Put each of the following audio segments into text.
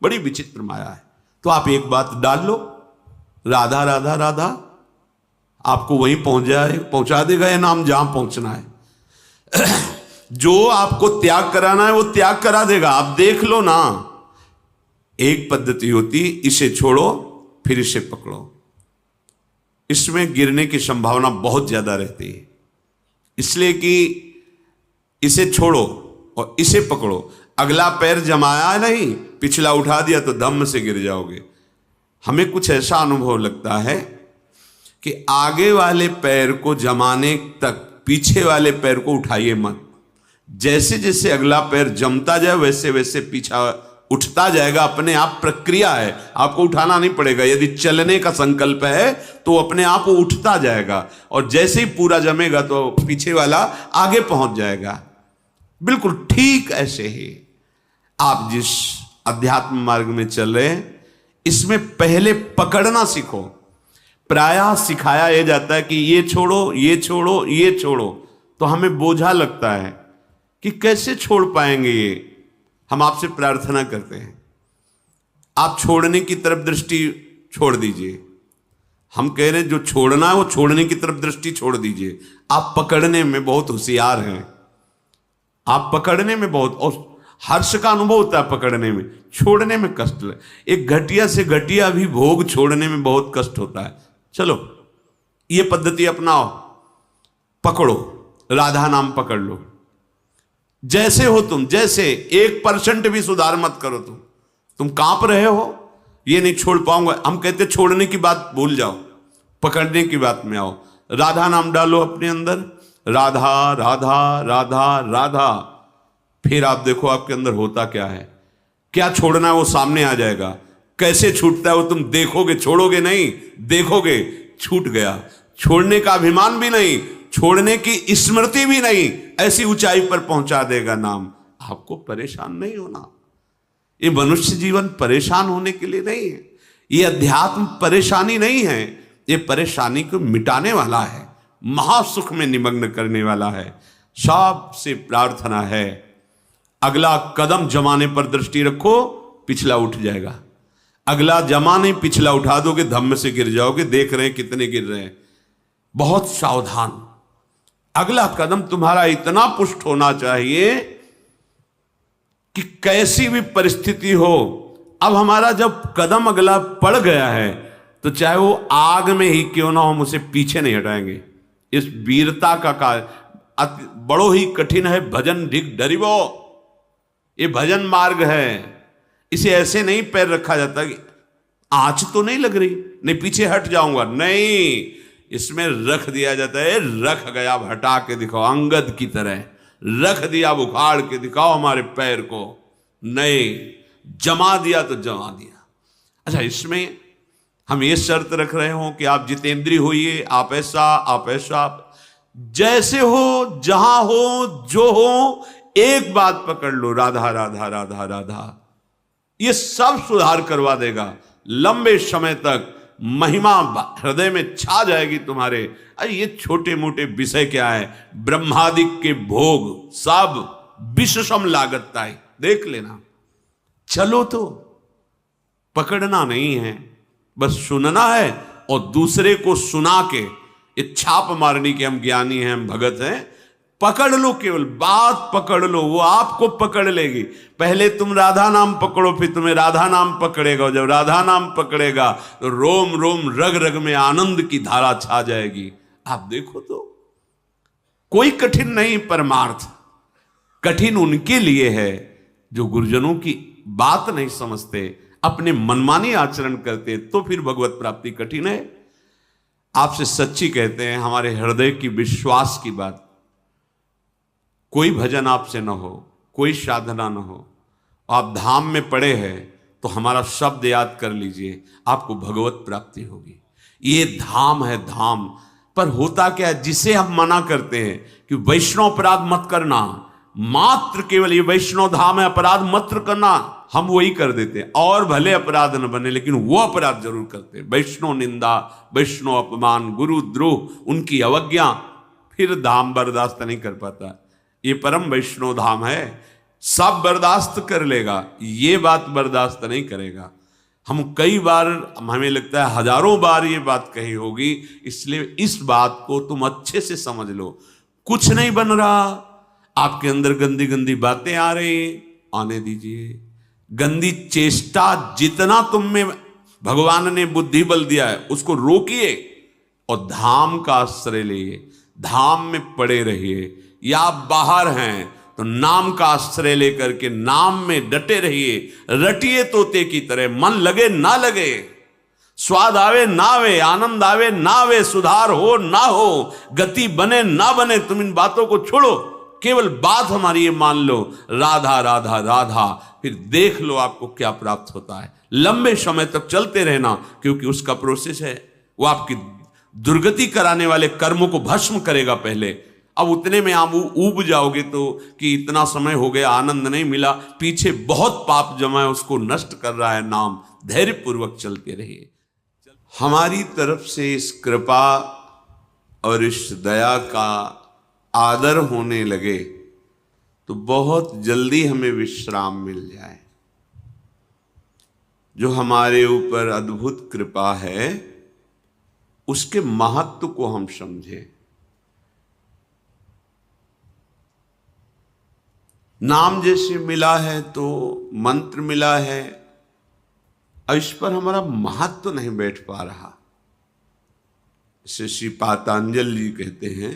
बड़ी विचित्र माया है। तो आप एक बात डाल लो, राधा राधा राधा, आपको वहीं पहुंचा देगा ये नाम जहां पहुंचना है। जो आपको त्याग कराना है वो त्याग करा देगा, आप देख लो ना। एक पद्धति होती, इसे छोड़ो फिर इसे पकड़ो, इसमें गिरने की संभावना बहुत ज्यादा रहती है। इसलिए कि इसे छोड़ो और इसे पकड़ो, अगला पैर जमाया नहीं, पिछला उठा दिया तो धम्म से गिर जाओगे। हमें कुछ ऐसा अनुभव लगता है कि आगे वाले पैर को जमाने तक पीछे वाले पैर को उठाइए मत। जैसे जैसे अगला पैर जमता जाए वैसे वैसे पीछा उठता जाएगा, अपने आप प्रक्रिया है, आपको उठाना नहीं पड़ेगा। यदि चलने का संकल्प है तो अपने आप वो उठता जाएगा, और जैसे ही पूरा जमेगा तो पीछे वाला आगे पहुंच जाएगा। बिल्कुल ठीक ऐसे ही आप जिस अध्यात्म मार्ग में चल रहे हैं, इसमें पहले पकड़ना सीखो। प्रायः सिखाया यह जाता है कि ये छोड़ो, ये छोड़ो, ये छोड़ो, तो हमें बोझा लगता है कि कैसे छोड़ पाएंगे ये। हम आपसे प्रार्थना करते हैं, आप छोड़ने की तरफ दृष्टि छोड़ दीजिए। हम कह रहे हैं जो छोड़ना है वो छोड़ने की तरफ दृष्टि छोड़ दीजिए। आप पकड़ने में बहुत होशियार हैं, आप पकड़ने में बहुत, और हर्ष का अनुभव होता है पकड़ने में, छोड़ने में कष्ट है। एक घटिया से घटिया भी भोग छोड़ने में बहुत कष्ट होता है। चलो ये पद्धति अपनाओ, पकड़ो, राधा नाम पकड़ लो। जैसे हो तुम, जैसे 1% भी सुधार मत करो। तुम कांप रहे हो, ये नहीं छोड़ पाऊंगा। हम कहते छोड़ने की बात भूल जाओ, पकड़ने की बात में आओ। राधा नाम डालो अपने अंदर, राधा राधा राधा राधा। फिर आप देखो आपके अंदर होता क्या है, क्या छोड़ना है वो सामने आ जाएगा। कैसे छूटता है वो तुम देखोगे, छोड़ोगे नहीं, देखोगे छूट गया। छोड़ने का अभिमान भी नहीं, छोड़ने की स्मृति भी नहीं, ऐसी ऊंचाई पर पहुंचा देगा नाम। आपको परेशान नहीं होना। ये मनुष्य जीवन परेशान होने के लिए नहीं है, ये अध्यात्म परेशानी नहीं है, ये परेशानी को मिटाने वाला है, महासुख में निमग्न करने वाला है। सबसे प्रार्थना है, अगला कदम जमाने पर दृष्टि रखो, पिछला उठ जाएगा। अगला जमाने पिछला उठा दोगे, धम्म से गिर जाओगे। देख रहे हैं कितने गिर रहे हैं। बहुत सावधान। अगला कदम तुम्हारा इतना पुष्ट होना चाहिए कि कैसी भी परिस्थिति हो, अब हमारा जब कदम अगला पड़ गया है तो चाहे वो आग में ही क्यों ना हम उसे पीछे नहीं हटाएंगे। इस वीरता का कार्य बड़ो ही कठिन है। भजन ढिग डरिबो, ये भजन मार्ग है। इसे ऐसे नहीं पैर रखा जाता कि आंच तो नहीं लग रही, नहीं पीछे हट जाऊंगा, नहीं, इसमें रख दिया जाता है। रख गया, हटा के दिखाओ, अंगद की तरह रख दिया, उखाड़ के दिखाओ हमारे पैर को। नहीं, जमा दिया तो जमा दिया। अच्छा, इसमें हम ये शर्त रख रहे हो कि आप जितेंद्रिय होइए, आप ऐसा, आप ऐसा, जैसे हो, जहां हो, जो हो, एक बात पकड़ लो, राधा राधा राधा राधा। ये सब सुधार करवा देगा। लंबे समय तक महिमा हृदय में छा जाएगी तुम्हारे। अरे ये छोटे मोटे विषय क्या है, ब्रह्मादिक के भोग सब विषम लागत है, देख लेना। चलो तो पकड़ना नहीं है, बस सुनना है, और दूसरे को सुना के ये छाप मारनी कि हम ज्ञानी हैं, हम भगत हैं। पकड़ लो, केवल बात पकड़ लो, वो आपको पकड़ लेगी। पहले तुम राधा नाम पकड़ो, फिर तुम्हें राधा नाम पकड़ेगा। जब राधा नाम पकड़ेगा तो रोम रोम रग रग में आनंद की धारा छा जाएगी। आप देखो तो कोई कठिन नहीं परमार्थ। कठिन उनके लिए है जो गुरुजनों की बात नहीं समझते, अपने मनमानी आचरण करते, तो फिर भगवत प्राप्ति कठिन है। आपसे सच्ची कहते हैं, हमारे हृदय की विश्वास की बात, कोई भजन आपसे न हो, कोई साधना न हो, आप धाम में पड़े हैं तो हमारा शब्द याद कर लीजिए, आपको भगवत प्राप्ति होगी। ये धाम है, धाम। पर होता क्या है, जिसे हम मना करते हैं कि वैष्णव अपराध मत करना, मात्र केवल ये वैष्णव धाम है, अपराध मत करना, हम वही कर देते हैं। और भले अपराध न बने, लेकिन वो अपराध जरूर करते हैं। वैष्णव निंदा, वैष्णव अपमान, गुरु द्रोह, उनकी अवज्ञा, फिर धाम बर्दाश्त नहीं कर पाता। ये परम वैष्णव धाम है। सब बर्दाश्त कर लेगा, ये बात बर्दाश्त नहीं करेगा। हम कई बार, हमें लगता है हजारों बार ये बात कही होगी, इसलिए इस बात को तुम अच्छे से समझ लो। कुछ नहीं बन रहा, आपके अंदर गंदी गंदी बातें आ रही, आने दीजिए। गंदी चेष्टा जितना तुम में भगवान ने बुद्धि बल दिया है उसको रोकिए और धाम का आश्रय लिए, धाम में पड़े रहिए। या आप बाहर हैं तो नाम का आश्रय लेकर के नाम में डटे रहिए, रटिए तोते की तरह। मन लगे ना लगे, स्वाद आवे ना आवे, आनंद आवे ना आवे, सुधार हो ना हो, गति बने ना बने, तुम इन बातों को छोड़ो। केवल बात हमारी ये मान लो, राधा राधा राधा, फिर देख लो आपको क्या प्राप्त होता है। लंबे समय तक चलते रहना, क्योंकि उसका प्रोसेस है, वो आपकी दुर्गति कराने वाले कर्मों को भस्म करेगा पहले। अब उतने में आप ऊब जाओगे तो कि इतना समय हो गया, आनंद नहीं मिला, पीछे बहुत पाप जमा है, उसको नष्ट कर रहा है नाम। धैर्य पूर्वक चलते रहिए। हमारी तरफ से इस कृपा और इस दया का आदर होने लगे तो बहुत जल्दी हमें विश्राम मिल जाए। जो हमारे ऊपर अद्भुत कृपा है उसके महत्व को हम समझें। नाम जैसे मिला है तो मंत्र मिला है, इस पर हमारा महत्व नहीं बैठ पा रहा। इसे श्री पातंजलि जी कहते हैं,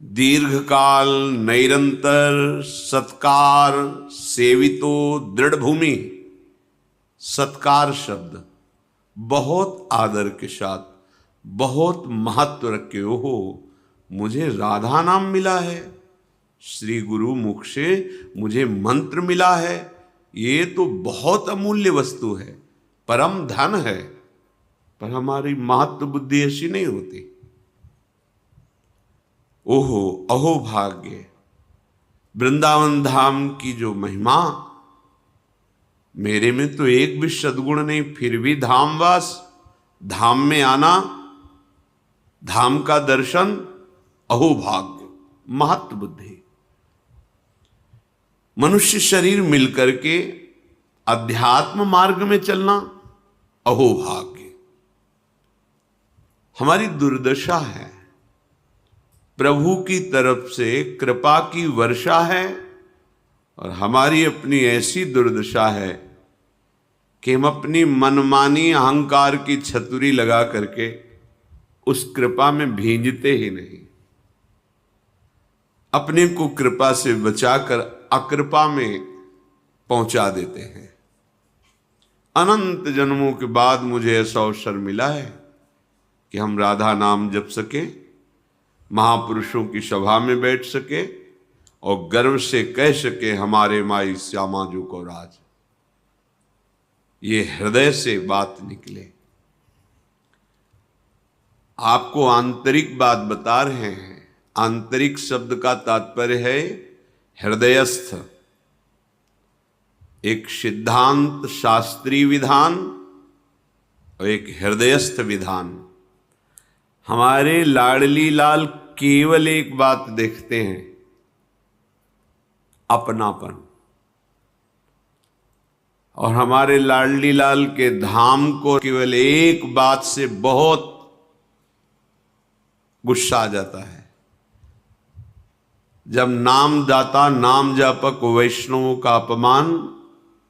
दीर्घकाल नैरंतर सत्कार सेवितो दृढ़ भूमि। सत्कार शब्द बहुत आदर के साथ, बहुत महत्व रखे। हो मुझे राधा नाम मिला है, श्री गुरु मुख से मुझे मंत्र मिला है, ये तो बहुत अमूल्य वस्तु है, परम धन है। पर हमारी महत्व बुद्धि ऐसी नहीं होती। ओहो अहो भाग्य, वृंदावन धाम की जो महिमा, मेरे में तो एक भी सद्गुण नहीं, फिर भी धामवास, धाम में आना, धाम का दर्शन, अहो भाग्य, महत्व बुद्धि। मनुष्य शरीर मिलकर के अध्यात्म मार्ग में चलना, अहो भाग्य। हमारी दुर्दशा है, प्रभु की तरफ से कृपा की वर्षा है और हमारी अपनी ऐसी दुर्दशा है कि हम अपनी मनमानी अहंकार की छतुरी लगा करके उस कृपा में भींजते ही नहीं। अपने को कृपा से बचाकर अकृपा में पहुंचा देते हैं। अनंत जन्मों के बाद मुझे ऐसा अवसर मिला है कि हम राधा नाम जप सके, महापुरुषों की सभा में बैठ सके और गर्व से कह सके, हमारे माई श्यामा जो को राज। ये हृदय से बात निकले। आपको आंतरिक बात बता रहे हैं। आंतरिक शब्द का तात्पर्य है हृदयस्थ। एक सिद्धांत शास्त्रीय विधान और एक हृदयस्थ विधान। हमारे लाडली लाल केवल एक बात देखते हैं, अपनापन। और हमारे लाडली लाल के धाम को केवल एक बात से बहुत गुस्सा आ जाता है, जब नामदाता नाम जापक वैष्णवों का अपमान,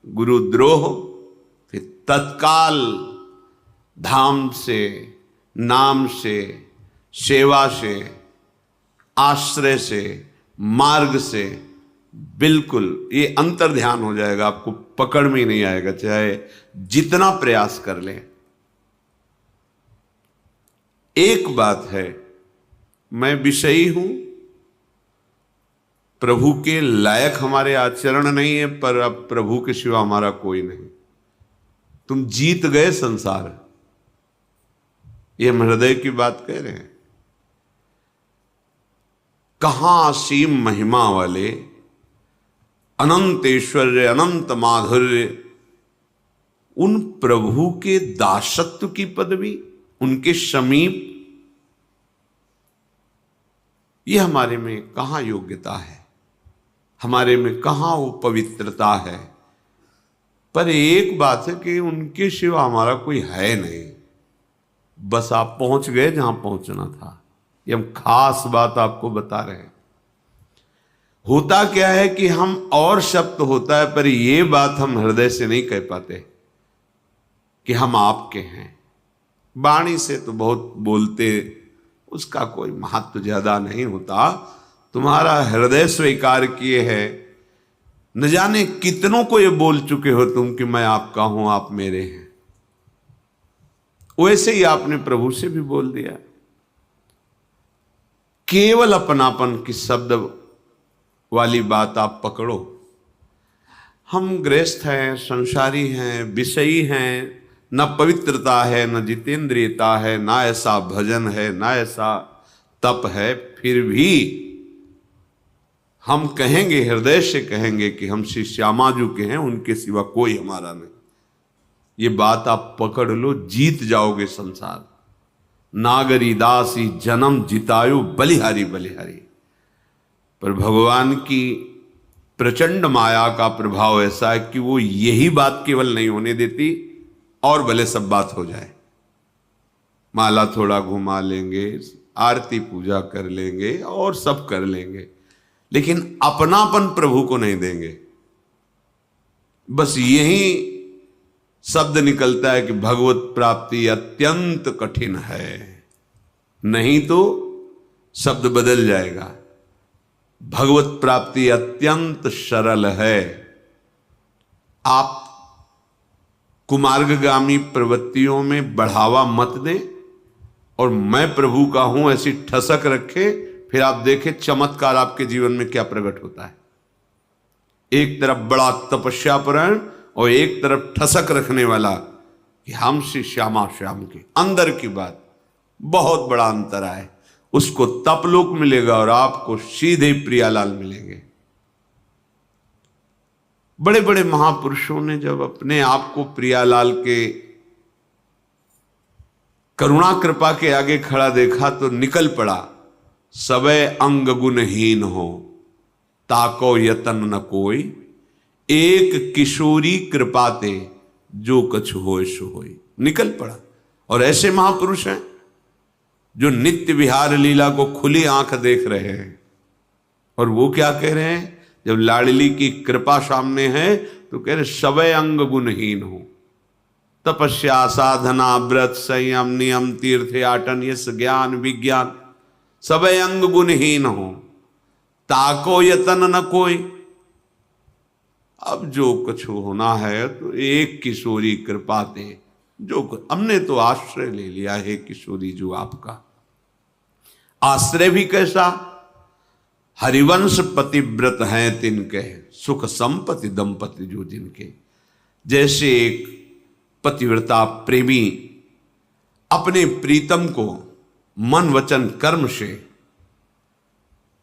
गुरुद्रोह, फिर तत्काल धाम से, नाम से, सेवा से, आश्रय से, मार्ग से बिल्कुल ये अंतर ध्यान हो जाएगा। आपको पकड़ में ही नहीं आएगा, चाहे जितना प्रयास कर लें। एक बात है, मैं विषयी हूं, प्रभु के लायक हमारे आचरण नहीं है, पर अब प्रभु के सिवा हमारा कोई नहीं। तुम जीत गए संसार, ये हम हृदय की बात कह रहे हैं। कहां असीम महिमा वाले, अनंत ऐश्वर्य, अनंत माधुर्य, उन प्रभु के दासत्व की पदवी, उनके समीप, ये हमारे में कहां योग्यता है। हमारे में कहाँ वो पवित्रता है। पर एक बात है कि उनके सिवा हमारा कोई है नहीं, बस आप पहुंच गए जहां पहुंचना था। ये हम खास बात आपको बता रहे हैं। होता क्या है कि हम और शब्द होता है, पर ये बात हम हृदय से नहीं कह पाते कि हम आपके हैं। वाणी से तो बहुत बोलते, उसका कोई महत्व ज्यादा नहीं होता। तुम्हारा हृदय स्वीकार किए है, न जाने कितनों को ये बोल चुके हो तुम कि मैं आपका हूं, आप मेरे हैं। वैसे ही आपने प्रभु से भी बोल दिया। केवल अपनापन की शब्द वाली बात आप पकड़ो। हम गृहस्थ हैं, संसारी हैं, विषयी हैं, न पवित्रता है, न जितेंद्रियता है, ना ऐसा भजन है, ना ऐसा तप है, फिर भी हम कहेंगे, हृदय से कहेंगे कि हम श्री श्यामा जी के हैं, उनके सिवा कोई हमारा नहीं। ये बात आप पकड़ लो, जीत जाओगे संसार। नागरी दासी जन्म जितायु बलिहारी बलिहारी। पर भगवान की प्रचंड माया का प्रभाव ऐसा है कि वो यही बात केवल नहीं होने देती, और भले सब बात हो जाए। माला थोड़ा घुमा लेंगे, आरती पूजा कर लेंगे और सब कर लेंगे, लेकिन अपनापन प्रभु को नहीं देंगे। बस यही शब्द निकलता है कि भगवत प्राप्ति अत्यंत कठिन है, नहीं तो शब्द बदल जाएगा। भगवत प्राप्ति अत्यंत सरल है। आप कुमार्गगामी प्रवृत्तियों में बढ़ावा मत दें, और मैं प्रभु का हूं ऐसी ठसक रखे, फिर आप देखें चमत्कार आपके जीवन में क्या प्रकट होता है। एक तरफ बड़ा तपस्यापरायण और एक तरफ ठसक रखने वाला कि हम श्री श्यामा श्याम के अंदर की बात, बहुत बड़ा अंतर है। उसको तपलोक मिलेगा और आपको सीधे प्रियालाल मिलेंगे। बड़े बड़े महापुरुषों ने जब अपने आप को प्रियालाल के करुणा कृपा के आगे खड़ा देखा तो निकल पड़ा, सबे अंग गुणहीन हो ताको यतन न कोई, एक किशोरी कृपाते जो कछु होय सो होय। निकल पड़ा। और ऐसे महापुरुष हैं जो नित्य विहार लीला को खुली आंख देख रहे हैं। और वो क्या कह रहे हैं, जब लाडली की कृपा सामने है तो कह रहे सबे अंग गुणहीन हो। तपस्या, साधना, व्रत, संयम, नियम, तीर्थ आटन, यश, ज्ञान, विज्ञान, सबे अंग गुणहीन हो ताको यतन न कोई। अब जो कुछ होना है तो एक किशोरी कृपा दे, जो हमने तो आश्रय ले लिया है किशोरी जो आपका। आश्रय भी कैसा, हरिवंश पतिव्रत हैं तिनके, सुख संपत्ति दंपति जो जिनके। जैसे एक पतिव्रता प्रेमी अपने प्रीतम को मन वचन कर्म से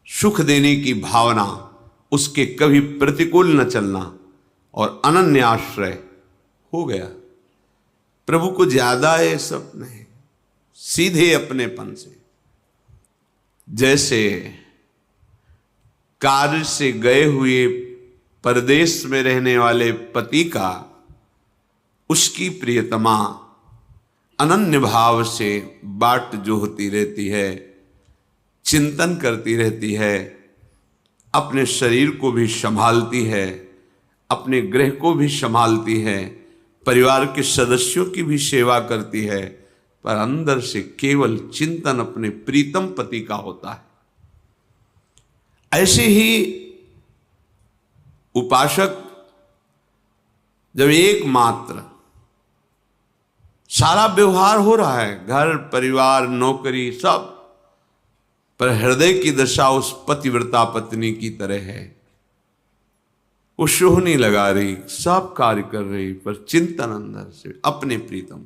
सुख देने की भावना, उसके कभी प्रतिकूल न चलना और अनन्य आश्रय हो गया। प्रभु को ज्यादा ये सब नहीं, सीधे अपनेपन से। जैसे कार्य से गए हुए परदेश में रहने वाले पति का उसकी प्रियतमा अनन्य भाव से बाट जोहती रहती है, चिंतन करती रहती है, अपने शरीर को भी संभालती है, अपने गृह को भी संभालती है, परिवार के सदस्यों की भी सेवा करती है, पर अंदर से केवल चिंतन अपने प्रीतम पति का होता है। ऐसे ही उपासक जब एकमात्र सारा व्यवहार हो रहा है, घर परिवार नौकरी सब, पर हृदय की दशा उस पतिव्रता पत्नी की तरह है। वो शोहनी लगा रही, सब कार्य कर रही, पर चिंतन अंदर से अपने प्रीतम।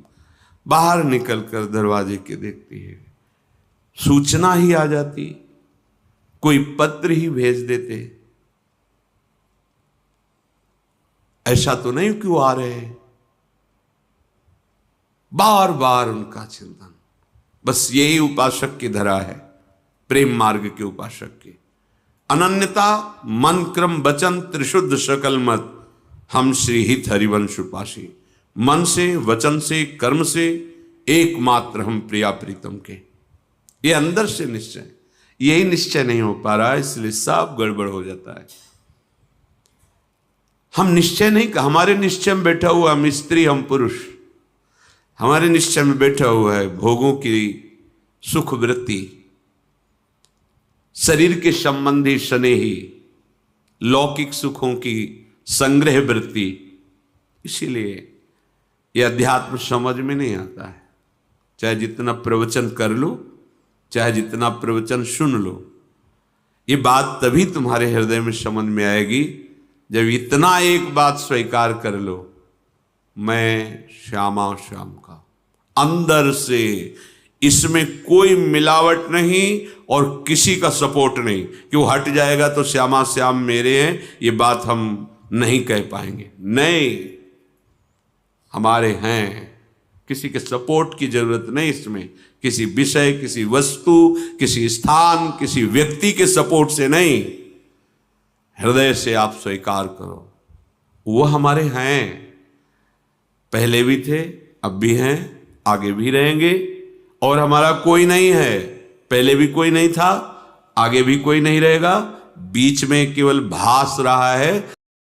बाहर निकलकर दरवाजे के देखती है, सूचना ही आ जाती, कोई पत्र ही भेज देते, ऐसा तो नहीं क्यों आ रहे हैं। बार बार उनका चिंतन। बस यही उपासक की धरा है, प्रेम मार्ग के उपासक की। अनन्यता मन क्रम वचन त्रिशुद्ध सकल मत, हम श्री हित हरिवंश उपासी। मन से, वचन से, कर्म से एकमात्र हम प्रिया प्रीतम के। ये अंदर से निश्चय, यही निश्चय नहीं हो पा रहा है, इसलिए सब गड़बड़ हो जाता है। हम निश्चय नहीं, हमारे निश्चय में बैठा हुआ हम स्त्री हम पुरुष, हमारे निश्चय में बैठा हुआ है भोगों की सुख वृत्ति, शरीर के संबंधी स्नेही, लौकिक सुखों की संग्रह वृत्ति। इसीलिए यह अध्यात्म समझ में नहीं आता है। चाहे जितना प्रवचन कर लो, चाहे जितना प्रवचन सुन लो, ये बात तभी तुम्हारे हृदय में समझ में आएगी जब इतना एक बात स्वीकार कर लो, मैं श्यामा श्याम का, अंदर से। इसमें कोई मिलावट नहीं और किसी का सपोर्ट नहीं कि वो हट जाएगा तो श्यामा श्याम मेरे हैं, ये बात हम नहीं कह पाएंगे। नहीं, हमारे हैं, किसी के सपोर्ट की जरूरत नहीं इसमें, किसी विषय, किसी वस्तु, किसी स्थान, किसी व्यक्ति के सपोर्ट से नहीं, हृदय से आप स्वीकार करो वो हमारे हैं, पहले भी थे, अब भी हैं, आगे भी रहेंगे। और हमारा कोई नहीं है, पहले भी कोई नहीं था, आगे भी कोई नहीं रहेगा, बीच में केवल भास रहा है।